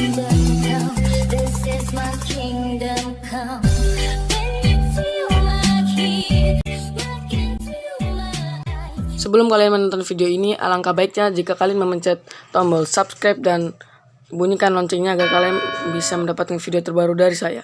kingdom come. This is my kingdom come. When you feel my heat, look into my eyes. Sebelum kalian menonton video ini, alangkah baiknya jika kalian memencet tombol subscribe dan bunyikan loncengnya agar kalian bisa mendapatkan video terbaru dari saya.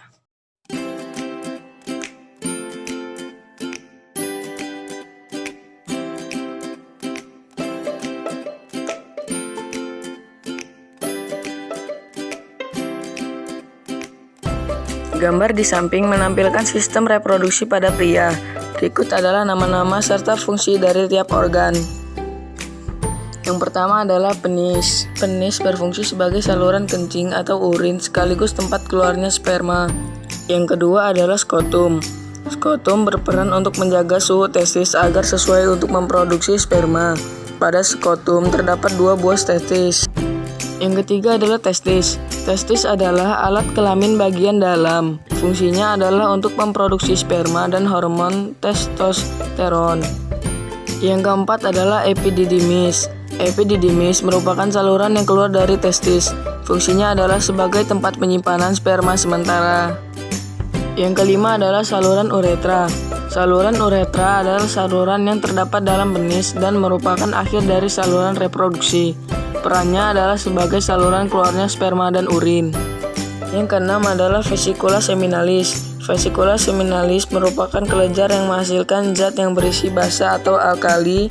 Gambar di samping menampilkan sistem reproduksi pada pria. Berikut adalah nama-nama serta fungsi dari tiap organ. Yang pertama adalah penis. Penis berfungsi sebagai saluran kencing atau urin sekaligus tempat keluarnya sperma. Yang kedua adalah skotum. Skotum berperan untuk menjaga suhu testis agar sesuai untuk memproduksi sperma. Pada skotum terdapat 2 buah testis. Yang ketiga adalah testis. Testis adalah alat kelamin bagian dalam. Fungsinya adalah untuk memproduksi sperma dan hormon testosteron. Yang keempat adalah epididymis. Epididymis merupakan saluran yang keluar dari testis. Fungsinya adalah sebagai tempat penyimpanan sperma sementara. Yang kelima adalah saluran uretra. Saluran uretra adalah saluran yang terdapat dalam penis dan merupakan akhir dari saluran reproduksi. Perannya adalah sebagai saluran keluarnya sperma dan urin. Yang keenam adalah vesicula seminalis. Vesicula seminalis merupakan kelenjar yang menghasilkan zat yang berisi basa atau alkali,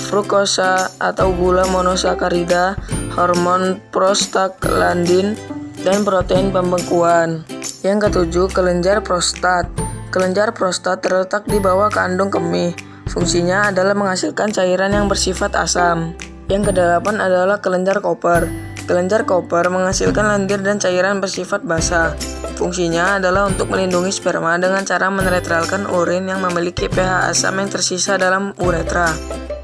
fruktosa atau gula monosakarida, hormon prostaglandin, dan protein pembekuan. Yang ketujuh, kelenjar prostat. Kelenjar prostat terletak di bawah kandung kemih. Fungsinya adalah menghasilkan cairan yang bersifat asam. Yang kedelapan adalah kelenjar koper. Kelenjar koper menghasilkan lendir dan cairan bersifat basa. Fungsinya adalah untuk melindungi sperma dengan cara menetralkan urin yang memiliki pH asam yang tersisa dalam uretra.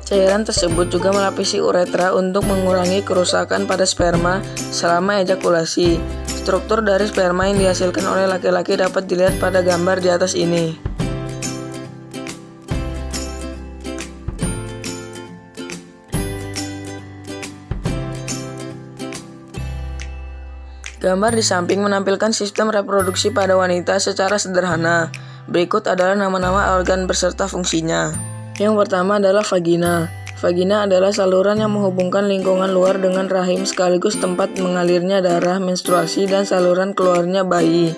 Cairan tersebut juga melapisi uretra untuk mengurangi kerusakan pada sperma selama ejakulasi. Struktur dari sperma yang dihasilkan oleh laki-laki dapat dilihat pada gambar di atas ini. Gambar di samping menampilkan sistem reproduksi pada wanita secara sederhana. Berikut adalah nama-nama organ beserta fungsinya. Yang pertama adalah vagina. Vagina adalah saluran yang menghubungkan lingkungan luar dengan rahim sekaligus tempat mengalirnya darah, menstruasi, dan saluran keluarnya bayi.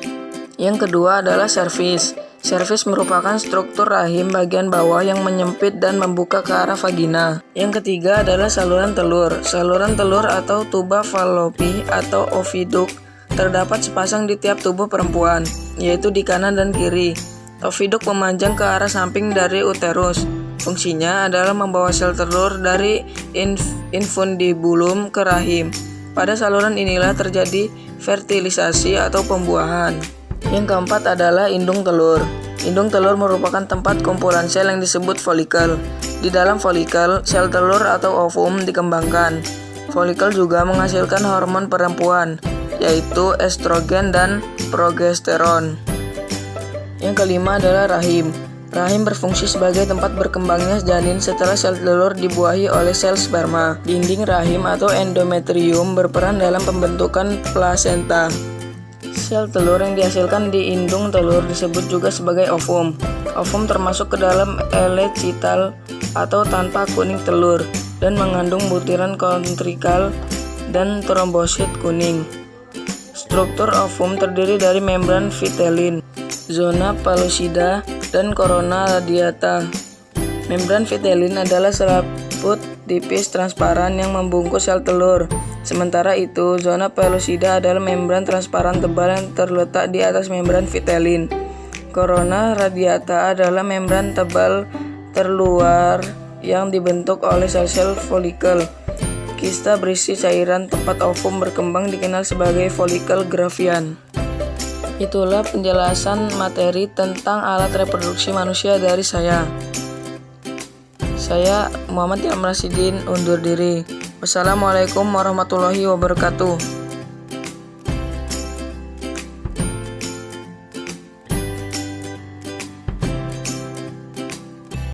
Yang kedua adalah serviks. Serviks merupakan struktur rahim bagian bawah yang menyempit dan membuka ke arah vagina. Yang ketiga adalah saluran telur. Saluran telur atau tuba fallopi atau oviduk terdapat sepasang di tiap tubuh perempuan, yaitu di kanan dan kiri. Oviduk memanjang ke arah samping dari uterus. Fungsinya adalah membawa sel telur dari infundibulum ke rahim. Pada saluran inilah terjadi fertilisasi atau pembuahan. Yang keempat adalah indung telur. Indung telur merupakan tempat kumpulan sel yang disebut folikel. Di dalam folikel, sel telur atau ovum dikembangkan. Folikel juga menghasilkan hormon perempuan, yaitu estrogen dan progesteron. Yang kelima adalah rahim. Rahim berfungsi sebagai tempat berkembangnya janin setelah sel telur dibuahi oleh sel sperma. Dinding rahim atau endometrium berperan dalam pembentukan plasenta. Sel telur yang dihasilkan di indung telur disebut juga sebagai ovum. Ovum termasuk ke dalam elecital atau tanpa kuning telur dan mengandung butiran kontrikal dan trombosit kuning. Struktur ovum terdiri dari membran vitellin, zona pellucida, dan corona radiata. Membran vitellin adalah selaput tipis transparan yang membungkus sel telur. Sementara itu, zona pellucida adalah membran transparan tebal yang terletak di atas membran vitellin. Corona radiata adalah membran tebal terluar yang dibentuk oleh sel-sel folikel. Kista berisi cairan tempat ovum berkembang dikenal sebagai folikel gravian. Itulah penjelasan materi tentang alat reproduksi manusia dari saya. Saya Muhammad Ilham Rasidin undur diri. Wassalamualaikum warahmatullahi wabarakatuh.